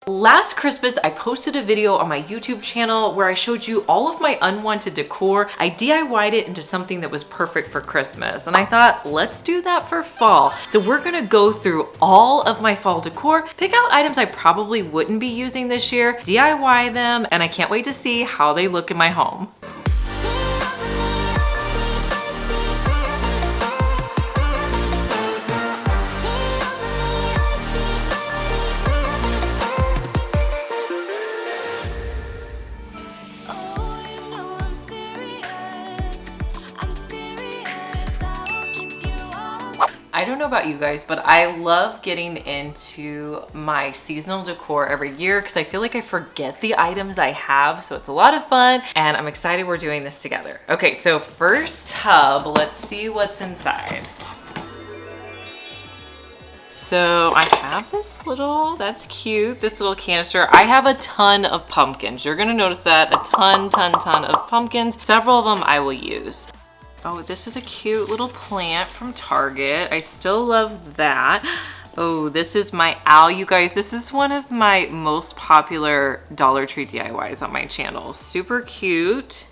Last Christmas, I posted a video on my YouTube channel where I showed you all of my unwanted decor. I DIY'd it into something that was perfect for Christmas, and I thought, let's do that for fall. So we're gonna go through all of my fall decor, pick out items I probably wouldn't be using this year, DIY them, and I can't wait to see how they look in my home. I don't know about you guys, but I love getting into my seasonal decor every year because I feel like I forget the items I have, so it's a lot of fun and I'm excited we're doing this together. Okay, so first tub, let's see what's inside. So I have this little, that's cute, this little canister. I have a ton of pumpkins. You're gonna notice that, a ton of pumpkins. Several of them I will use. Oh, this is a cute little plant from Target. I still love that. Oh, this is my owl, you guys. This is one of my most popular Dollar Tree DIYs on my channel. Super cute.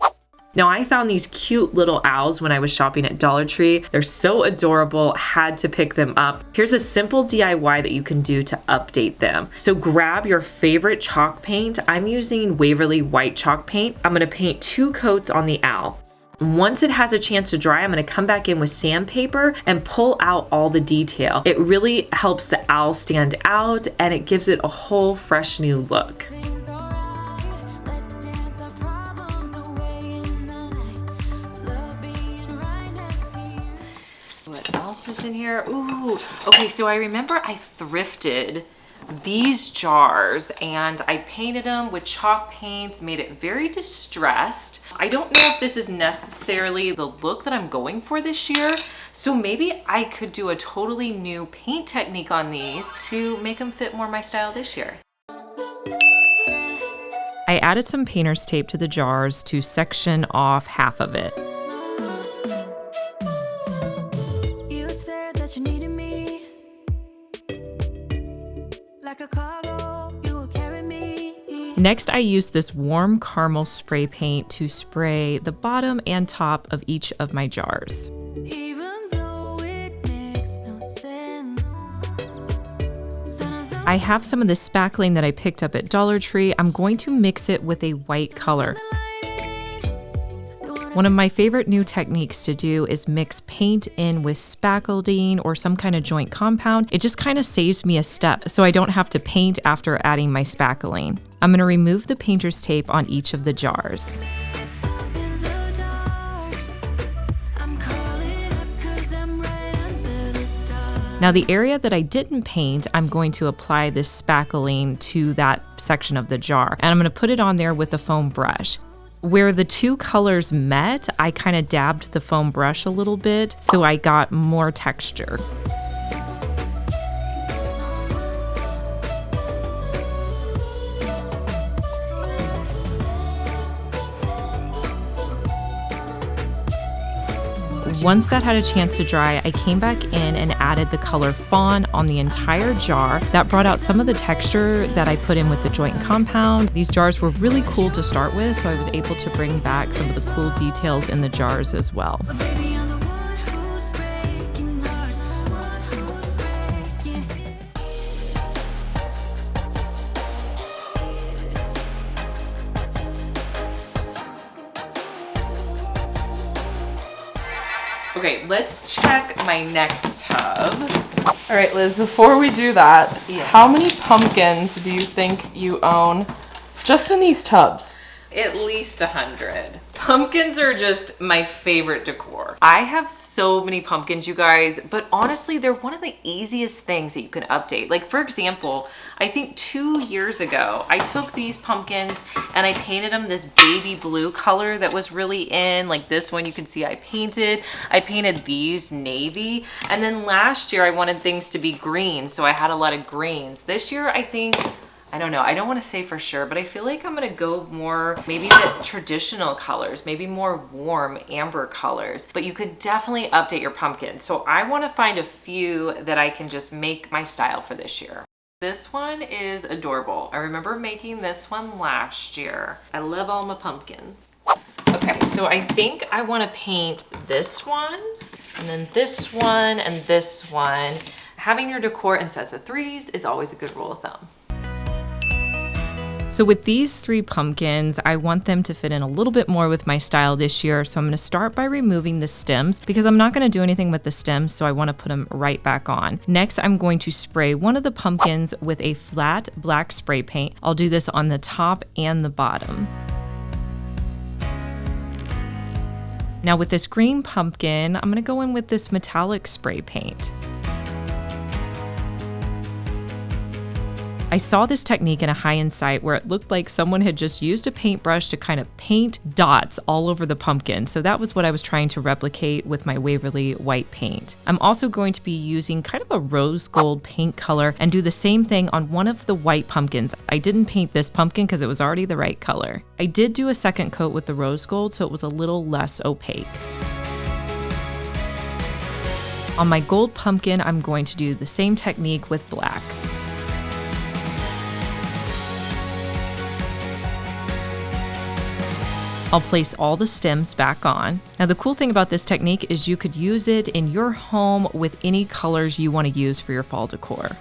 Now, I found these cute little owls when I was shopping at Dollar Tree. They're so adorable, had to pick them up. Here's a simple DIY that you can do to update them. So grab your favorite chalk paint. I'm using Waverly white chalk paint. I'm gonna paint 2 coats on the owl. Once it has a chance to dry, I'm gonna come back in with sandpaper and pull out all the detail. It really helps the owl stand out and it gives it a whole fresh new look. What else is in here? Ooh, okay, so I remember I thrifted these jars and I painted them with chalk paints, made it very distressed. I don't know if this is necessarily the look that I'm going for this year, so maybe I could do a totally new paint technique on these to make them fit more my style this year. I added some painter's tape to the jars to section off half of it. You said that you needed me. Like a cargo, you will carry me. Next, I used this warm caramel spray paint to spray the bottom and top of each of my jars. Even though it makes no sense. I have some of the spackling that I picked up at Dollar Tree. I'm going to mix it with a white color. One of my favorite new techniques to do is mix paint in with spackling or some kind of joint compound. It just kind of saves me a step so I don't have to paint after adding my spackling. I'm going to remove the painter's tape on each of the jars. Now the area that I didn't paint, I'm going to apply this spackling to that section of the jar and I'm going to put it on there with a foam brush. Where the 2 colors met, I kind of dabbed the foam brush a little bit so I got more texture. Once that had a chance to dry, I came back in and added the color fawn on the entire jar. That brought out some of the texture that I put in with the joint compound. These jars were really cool to start with, so I was able to bring back some of the cool details in the jars as well. Okay, let's check my next tub. All right, Liz, before we do that, Yeah. How many pumpkins do you think you own just in these tubs? At least 100. Pumpkins are just my favorite decor. I have so many pumpkins, you guys, but honestly, they're one of the easiest things that you can update. Like, for example, I think 2 years ago, I took these pumpkins and I painted them this baby blue color that was really in. Like this one, you can see I painted. I painted these navy. And then last year, I wanted things to be green, so I had a lot of greens. This year, I think, I don't know, I don't want to say for sure, but I feel like I'm gonna go more, maybe the traditional colors, maybe more warm amber colors, but you could definitely update your pumpkin. So I want to find a few that I can just make my style for this year. This one is adorable. I remember making this one last year. I love all my pumpkins. Okay, so I think I want to paint this one, and then this one, and this one. Having your decor in sets of 3s is always a good rule of thumb. So with these 3 pumpkins, I want them to fit in a little bit more with my style this year. So I'm gonna start by removing the stems because I'm not gonna do anything with the stems, so I wanna put them right back on. Next, I'm going to spray one of the pumpkins with a flat black spray paint. I'll do this on the top and the bottom. Now with this green pumpkin, I'm gonna go in with this metallic spray paint. I saw this technique in a high-end site where it looked like someone had just used a paintbrush to kind of paint dots all over the pumpkin. So that was what I was trying to replicate with my Waverly white paint. I'm also going to be using kind of a rose gold paint color and do the same thing on one of the white pumpkins. I didn't paint this pumpkin because it was already the right color. I did do a second coat with the rose gold, so it was a little less opaque. On my gold pumpkin, I'm going to do the same technique with black. I'll place all the stems back on. Now the cool thing about this technique is you could use it in your home with any colors you want to use for your fall decor.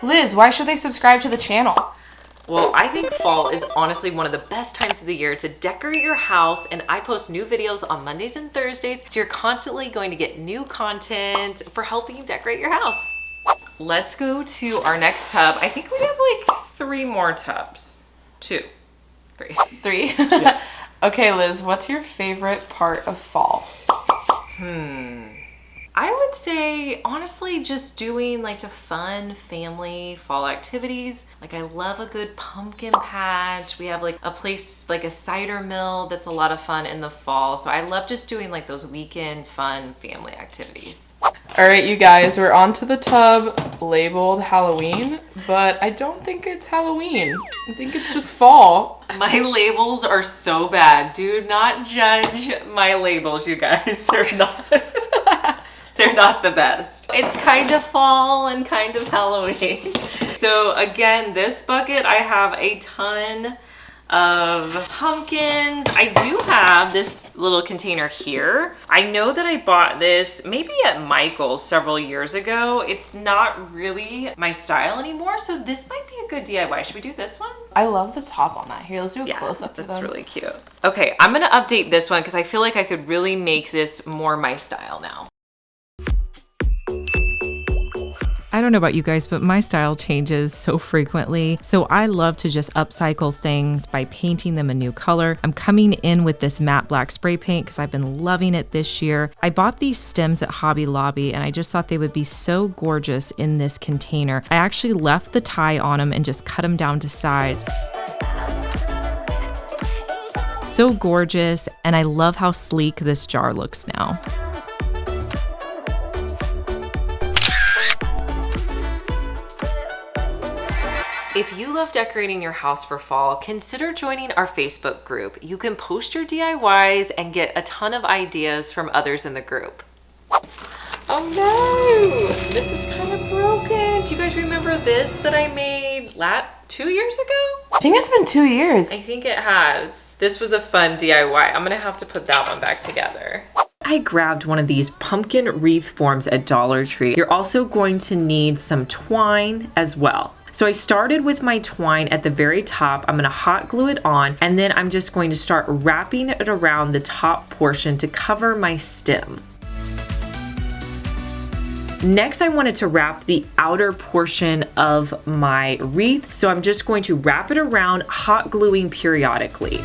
Liz, why should they subscribe to the channel? Well, I think fall is honestly one of the best times of the year to decorate your house, and I post new videos on Mondays and Thursdays, so you're constantly going to get new content for helping you decorate your house. Let's go to our next tub. I think we have like 3 more tubs. 2, 3. 3? Yeah. Okay, Liz, what's your favorite part of fall? I would say, honestly, just doing like the fun family fall activities. Like I love a good pumpkin patch. We have like a place, like a cider mill that's a lot of fun in the fall. So I love just doing like those weekend fun family activities. All right, you guys, we're onto the tub labeled Halloween, but I don't think it's Halloween. I think it's just fall. My labels are so bad. Do not judge my labels, you guys. They're not. They're not the best. It's kind of fall and kind of Halloween. So again, this bucket, I have a ton of pumpkins. I do have this little container here. I know that I bought this maybe at Michael's several years ago. It's not really my style anymore, so this might be a good DIY. Should we do this one? I love the top on that. Here, let's do a close-up. That's really cute. Okay, I'm gonna update this one because I feel like I could really make this more my style now. I don't know about you guys, but my style changes so frequently. So I love to just upcycle things by painting them a new color. I'm coming in with this matte black spray paint because I've been loving it this year. I bought these stems at Hobby Lobby and I just thought they would be so gorgeous in this container. I actually left the tie on them and just cut them down to size. So gorgeous, and I love how sleek this jar looks now. If you love decorating your house for fall, consider joining our Facebook group. You can post your DIYs and get a ton of ideas from others in the group. Oh no, this is kind of broken. Do you guys remember this that I made 2 years ago? I think it's been 2 years. I think it has. This was a fun DIY. I'm gonna have to put that one back together. I grabbed one of these pumpkin wreath forms at Dollar Tree. You're also going to need some twine as well. So I started with my twine at the very top. I'm gonna hot glue it on, and then I'm just going to start wrapping it around the top portion to cover my stem. Next, I wanted to wrap the outer portion of my wreath. So I'm just going to wrap it around, hot gluing periodically.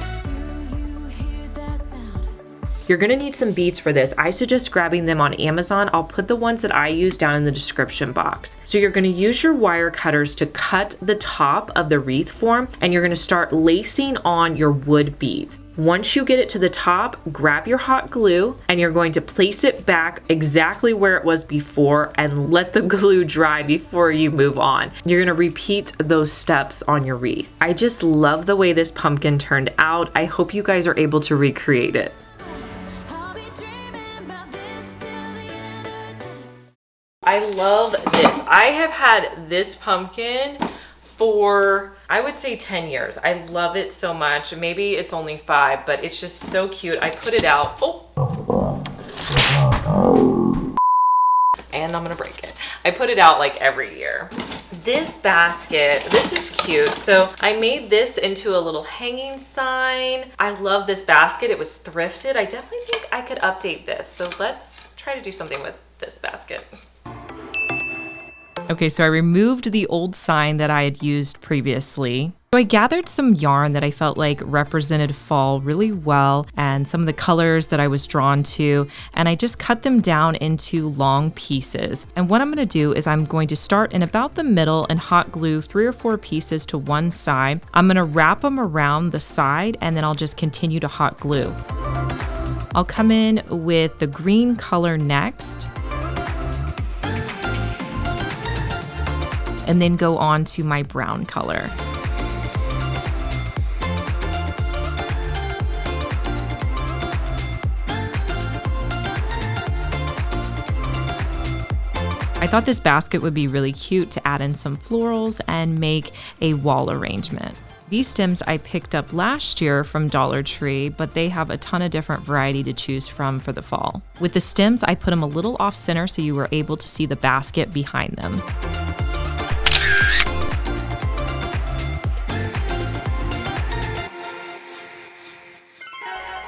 You're gonna need some beads for this. I suggest grabbing them on Amazon. I'll put the ones that I use down in the description box. So you're gonna use your wire cutters to cut the top of the wreath form, and you're gonna start lacing on your wood beads. Once you get it to the top, grab your hot glue and you're going to place it back exactly where it was before and let the glue dry before you move on. You're gonna repeat those steps on your wreath. I just love the way this pumpkin turned out. I hope you guys are able to recreate it. I love this. I have had this pumpkin for, I would say 10 years. I love it so much. Maybe it's only 5, but it's just so cute. I put it out. Oh. And I'm gonna break it. I put it out like every year. This basket, this is cute. So I made this into a little hanging sign. I love this basket. It was thrifted. I definitely think I could update this. So let's try to do something with this basket. Okay, so I removed the old sign that I had used previously. So I gathered some yarn that I felt like represented fall really well and some of the colors that I was drawn to, and I just cut them down into long pieces. And what I'm gonna do is I'm going to start in about the middle and hot glue 3 or 4 pieces to one side. I'm gonna wrap them around the side and then I'll just continue to hot glue. I'll come in with the green color next, and then go on to my brown color. I thought this basket would be really cute to add in some florals and make a wall arrangement. These stems I picked up last year from Dollar Tree, but they have a ton of different variety to choose from for the fall. With the stems, I put them a little off center so you were able to see the basket behind them.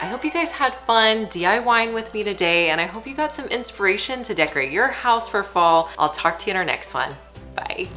I hope you guys had fun DIYing with me today, and I hope you got some inspiration to decorate your house for fall. I'll talk to you in our next one. Bye.